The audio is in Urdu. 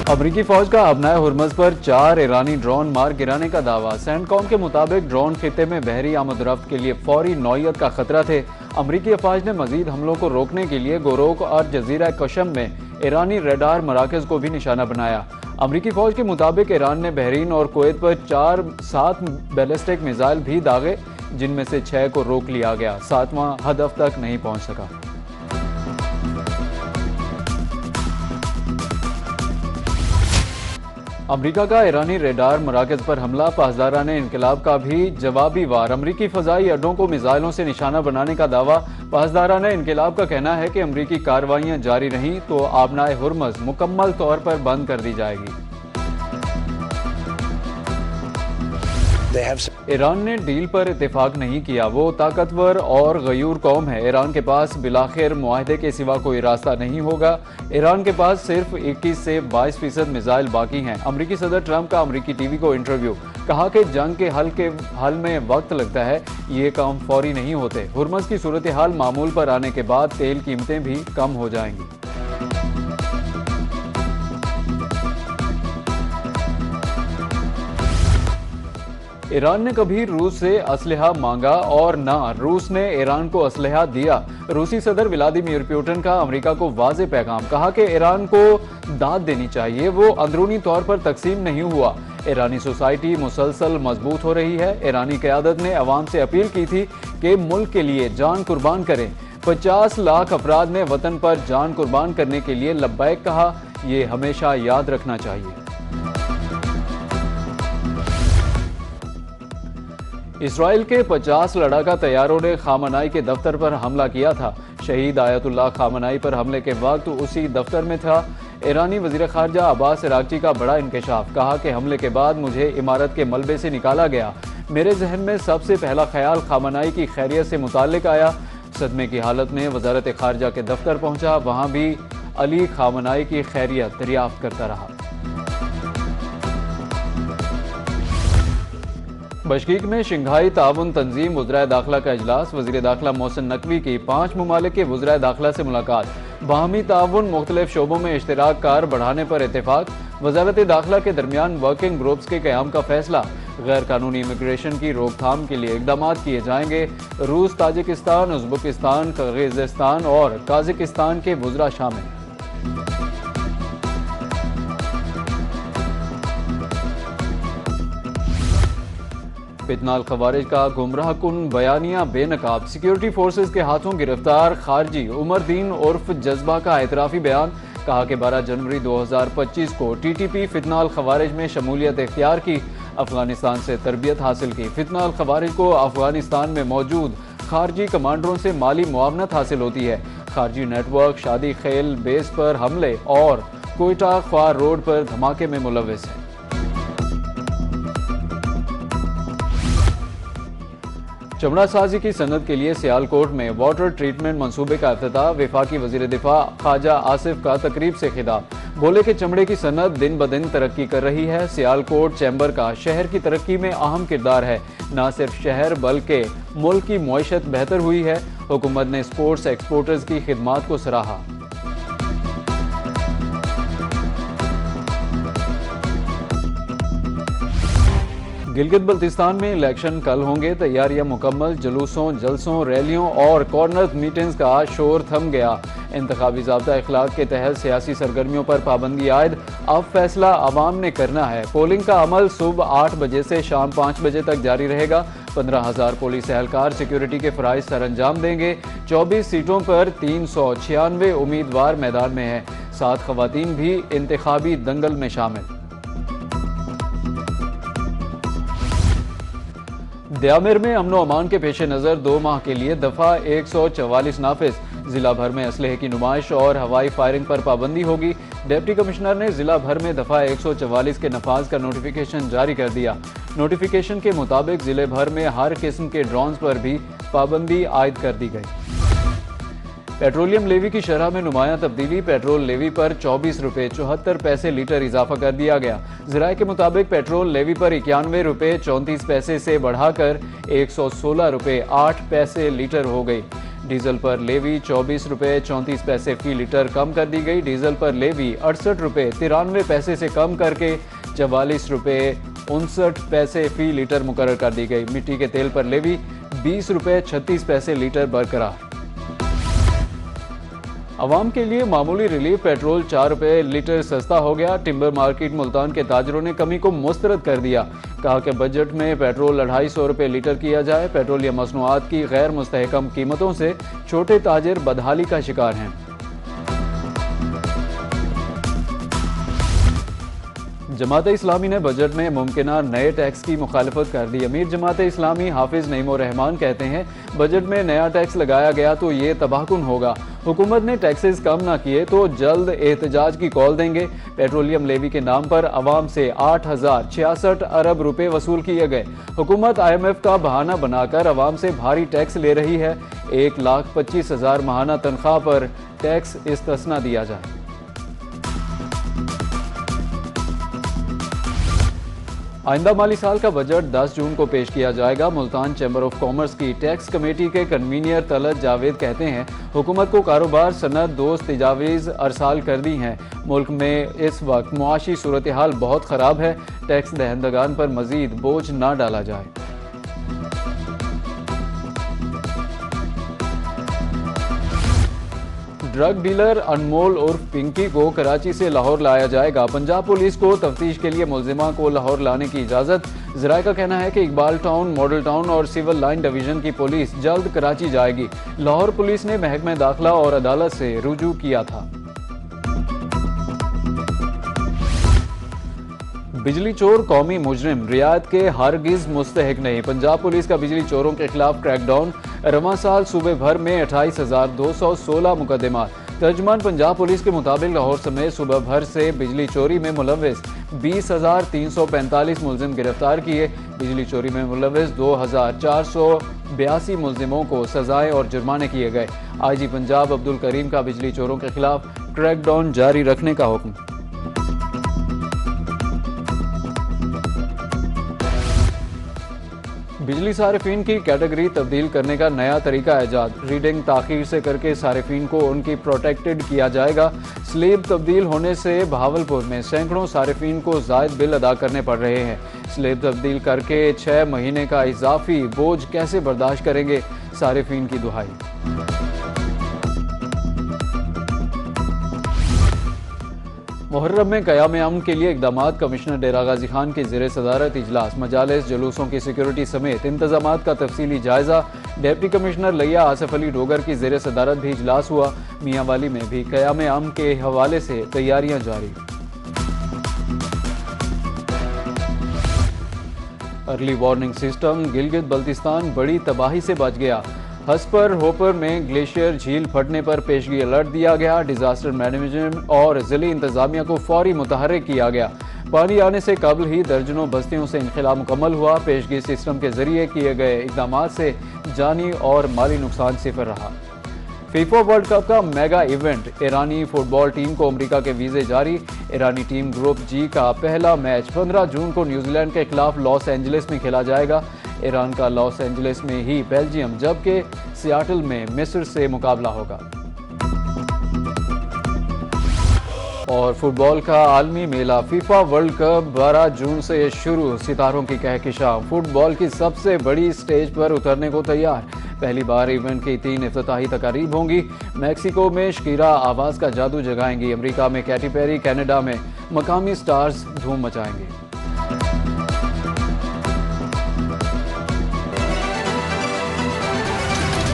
امریکی فوج کا ابنائے ہرمز پر 4 ایرانی ڈرون مار گرانے کا دعویٰ۔ سینٹ کام کے مطابق ڈرون خطے میں بحری آمد و رفت کے لیے فوری نوعیت کا خطرہ تھے۔ امریکی افواج نے مزید حملوں کو روکنے کے لیے گوروک اور جزیرہ قشم میں ایرانی ریڈار مراکز کو بھی نشانہ بنایا۔ امریکی فوج کے مطابق ایران نے بحرین اور کویت پر 7 بیلسٹک میزائل بھی داغے، جن میں سے 6 کو روک لیا گیا۔ 7واں ہدف تک نہیں پہنچ سکا۔ امریکہ کا ایرانی ریڈار مراکز پر حملہ، پاسداران انقلاب کا بھی جوابی وار۔ امریکی فضائی اڈوں کو میزائلوں سے نشانہ بنانے کا دعویٰ۔ پاسداران انقلاب کا کہنا ہے کہ امریکی کارروائیاں جاری رہیں تو آبنائے ہرمز مکمل طور پر بند کر دی جائے گی۔ ایران نے ڈیل پر اتفاق نہیں کیا، وہ طاقتور اور غیور قوم ہے۔ ایران کے پاس بالآخر معاہدے کے سوا کوئی راستہ نہیں ہوگا۔ ایران کے پاس صرف 21 سے 22% میزائل باقی ہیں۔ امریکی صدر ٹرمپ کا امریکی ٹی وی کو انٹرویو، کہا کہ جنگ کے حل میں وقت لگتا ہے، یہ کام فوری نہیں ہوتے۔ ہرمز کی صورتحال معمول پر آنے کے بعد تیل قیمتیں بھی کم ہو جائیں گی۔ ایران نے کبھی روس سے اسلحہ مانگا اور نہ روس نے ایران کو اسلحہ دیا۔ روسی صدر ولادیمیر پوٹن کا امریکہ کو واضح پیغام، کہا کہ ایران کو داد دینی چاہیے، وہ اندرونی طور پر تقسیم نہیں ہوا۔ ایرانی سوسائٹی مسلسل مضبوط ہو رہی ہے۔ ایرانی قیادت نے عوام سے اپیل کی تھی کہ ملک کے لیے جان قربان کریں۔ 50 لاکھ افراد نے وطن پر جان قربان کرنے کے لیے لبیک کہا، یہ ہمیشہ یاد رکھنا چاہیے۔ اسرائیل کے 50 لڑاکا طیاروں نے خامنائی کے دفتر پر حملہ کیا تھا۔ شہید آیت اللہ خامنائی پر حملے کے وقت اسی دفتر میں تھا۔ ایرانی وزیر خارجہ عباس عراقچی کا بڑا انکشاف، کہا کہ حملے کے بعد مجھے عمارت کے ملبے سے نکالا گیا، میرے ذہن میں سب سے پہلا خیال خامنائی کی خیریت سے متعلق آیا۔ صدمے کی حالت میں وزارت خارجہ کے دفتر پہنچا، وہاں بھی علی خامنائی کی خیریت دریافت کرتا رہا۔ بشکیک میں شنگھائی تعاون تنظیم وزرائے داخلہ کا اجلاس، وزیر داخلہ محسن نقوی کی 5 ممالک کے وزرائے داخلہ سے ملاقات، باہمی تعاون مختلف شعبوں میں اشتراک کار بڑھانے پر اتفاق، وزارت داخلہ کے درمیان ورکنگ گروپس کے قیام کا فیصلہ، غیر قانونی امیگریشن کی روک تھام کے لیے اقدامات کیے جائیں گے، روس، تاجکستان، ازبکستان، قرغیزستان اور قازقستان کے وزراء شامل۔ فتنہ الخوارج کا گمراہ کن بیانیہ بے نقاب، سیکیورٹی فورسز کے ہاتھوں گرفتار خارجی عمر دین عرف جذبہ کا اعترافی بیان، کہا کہ 12 جنوری 2025 کو ٹی ٹی پی فتنہ الخوارج میں شمولیت اختیار کی، افغانستان سے تربیت حاصل کی۔ فتنہ الخوارج کو افغانستان میں موجود خارجی کمانڈروں سے مالی معاونت حاصل ہوتی ہے۔ خارجی نیٹ ورک شادی خیل بیس پر حملے اور کوئٹہ خوار روڈ پر دھماکے میں ملوث ہے۔ چمڑا سازی کی صنعت کے لیے سیالکوٹ میں واٹر ٹریٹمنٹ منصوبے کا افتتاح، وفاقی وزیر دفاع خواجہ آصف کا تقریب سے خطاب، بولے کہ چمڑے کی صنعت دن بدن ترقی کر رہی ہے۔ سیالکوٹ چیمبر کا شہر کی ترقی میں اہم کردار ہے، نہ صرف شہر بلکہ ملک کی معیشت بہتر ہوئی ہے۔ حکومت نے اسپورٹس ایکسپورٹرز کی خدمات کو سراہا۔ گلگت بلتستان میں الیکشن کل ہوں گے، تیاریاں مکمل، جلوسوں، جلسوں، ریلیوں اور کارنر میٹنگز کا شور تھم گیا۔ انتخابی ضابطہ اخلاق کے تحت سیاسی سرگرمیوں پر پابندی عائد، اب فیصلہ عوام نے کرنا ہے۔ پولنگ کا عمل صبح 8 بجے سے شام 5 بجے تک جاری رہے گا۔ 15,000 پولیس اہلکار سیکیورٹی کے فرائض سر انجام دیں گے۔ 24 سیٹوں پر 396 امیدوار میدان میں ہیں، 7 خواتین بھی انتخابی دنگل میں شامل۔ دیامر میں امن و امان کے پیش نظر 2 ماہ کے لیے دفعہ 144 نافذ، ضلع بھر میں اسلحے کی نمائش اور ہوائی فائرنگ پر پابندی ہوگی۔ ڈپٹی کمشنر نے ضلع بھر میں دفعہ 144 کے نفاذ کا نوٹیفیکیشن جاری کر دیا۔ نوٹیفیکیشن کے مطابق ضلع بھر میں ہر قسم کے ڈرونز پر بھی پابندی عائد کر دی گئی۔ پیٹرولیم لیوی کی شرح میں نمایاں تبدیلی، پیٹرول لیوی پر 24 روپے 74 پیسے لیٹر اضافہ کر دیا گیا۔ ذرائع کے مطابق پیٹرول لیوی پر 91 روپے 34 پیسے سے بڑھا کر 116 روپے 8 پیسے لیٹر ہو گئی۔ ڈیزل پر لیوی 24 روپے 34 پیسے فی لیٹر کم کر دی گئی۔ ڈیزل پر لیوی 68 روپے 93 پیسے سے کم کر کے 44 روپے 59 پیسے فی لیٹر مقرر کر دی گئی۔ مٹی کے تیل پر لیوی 20 روپے 36 پیسے لیٹر برقرار۔ عوام کے لیے معمولی ریلیف، پیٹرول 4 روپے لیٹر سستا ہو گیا۔ ٹمبر مارکیٹ ملتان کے تاجروں نے کمی کو مسترد کر دیا، کہا کہ بجٹ میں پیٹرول 250 روپے لیٹر کیا جائے۔ پیٹرولیم مصنوعات کی غیر مستحکم قیمتوں سے چھوٹے تاجر بدحالی کا شکار ہیں۔ جماعت اسلامی نے بجٹ میں ممکنہ نئے ٹیکس کی مخالفت کر دی۔ امیر جماعت اسلامی حافظ نعیم الرحمان کہتے ہیں بجٹ میں نیا ٹیکس لگایا گیا تو یہ تباہ کن ہوگا۔ حکومت نے ٹیکسز کم نہ کیے تو جلد احتجاج کی کال دیں گے۔ پیٹرولیم لیوی کے نام پر عوام سے 8066 ارب روپے وصول کیے گئے۔ حکومت IMF کا بہانہ بنا کر عوام سے بھاری ٹیکس لے رہی ہے۔ 1,25,000 ماہانہ تنخواہ پر ٹیکس استثنا دیا جائے۔ آئندہ مالی سال کا بجٹ 10 جون کو پیش کیا جائے گا۔ ملتان چیمبر آف کامرس کی ٹیکس کمیٹی کے کنوینر طلعت جاوید کہتے ہیں حکومت کو کاروبار صنعت دوست تجاویز ارسال کر دی ہیں۔ ملک میں اس وقت معاشی صورتحال بہت خراب ہے، ٹیکس دہندگان پر مزید بوجھ نہ ڈالا جائے۔ ڈرگ ڈیلر انمول عرف پنکی کو کراچی سے لاہور لایا جائے گا۔ پنجاب پولیس کو تفتیش کے لیے ملزمہ کو لاہور لانے کی اجازت۔ ذرائع کا کہنا ہے کہ اقبال ٹاؤن، ماڈل ٹاؤن اور سول لائن ڈویژن کی پولیس جلد کراچی جائے گی۔ لاہور پولیس نے محکمہ داخلہ اور عدالت سے رجوع کیا تھا۔ بجلی چور قومی مجرم، رعایت کے ہرگز مستحق نہیں۔ پنجاب پولیس کا بجلی چوروں کے خلاف کریک ڈاؤن۔ رواں سال صوبے بھر میں 28,216 مقدمات۔ ترجمان پنجاب پولیس کے مطابق لاہور سمیت صوبہ بھر سے بجلی چوری میں ملوث 20,345 ملزم گرفتار کیے۔ بجلی چوری میں ملوث 2,482 ملزموں کو سزائیں اور جرمانے کیے گئے۔ IG پنجاب عبدالکریم کا بجلی چوروں کے خلاف کریک ڈاؤن جاری رکھنے کا حکم۔ بجلی صارفین کی کیٹیگری تبدیل کرنے کا نیا طریقہ ایجاد۔ ریڈنگ تاخیر سے کر کے صارفین کو ان کی پروٹیکٹڈ کیا جائے گا۔ سلیب تبدیل ہونے سے بہاولپور میں سینکڑوں صارفین کو زائد بل ادا کرنے پڑ رہے ہیں۔ سلیب تبدیل کر کے 6 مہینے کا اضافی بوجھ کیسے برداشت کریں گے، صارفین کی دہائی۔ محرم میں قیام امن کے لیے اقدامات، کمشنر ڈیرہ غازی خان کی زیر صدارت اجلاس۔ مجالس، جلوسوں کی سیکیورٹی سمیت انتظامات کا تفصیلی جائزہ۔ ڈپٹی کمشنر لیا آصف علی ڈوگر کی زیر صدارت بھی اجلاس ہوا۔ میاں والی میں بھی قیام امن کے حوالے سے تیاریاں جاری۔ Early warning system, Gilgit Baltistan بڑی تباہی سے بچ گیا۔ ہسپر ہوپر میں گلیشیئر جھیل پھٹنے پر پیشگی الرٹ دیا گیا۔ ڈیزاسٹر مینجمنٹ اور ضلعی انتظامیہ کو فوری متحرک کیا گیا۔ پانی آنے سے قبل ہی درجنوں بستیوں سے انخلا مکمل ہوا۔ پیشگی سسٹم کے ذریعے کیے گئے اقدامات سے جانی اور مالی نقصان صفر رہا۔ فیفا ورلڈ کپ کا میگا ایونٹ، ایرانی فٹ بال ٹیم کو امریکہ کے ویزے جاری۔ ایرانی ٹیم گروپ جی کا پہلا میچ 15 جون کو نیوزی لینڈ کے خلاف لاس اینجلس میں کھیلا جائے گا۔ ایران کا لاس اینجلس میں ہی بیلجیم جبکہ سیاٹل میں مصر سے مقابلہ ہوگا۔ اور فٹ بال کا عالمی میلہ فیفا ورلڈ کپ 12 جون سے شروع۔ ستاروں کی کہکشاں فٹ بال کی سب سے بڑی سٹیج پر اترنے کو تیار۔ پہلی بار ایونٹ کی 3 افتتاحی تقاریب ہوں گی۔ میکسیکو میں شکیرا آواز کا جادو جگائیں گی۔ امریکہ میں کیٹی پیری، کینیڈا میں مقامی سٹارز دھوم مچائیں گے۔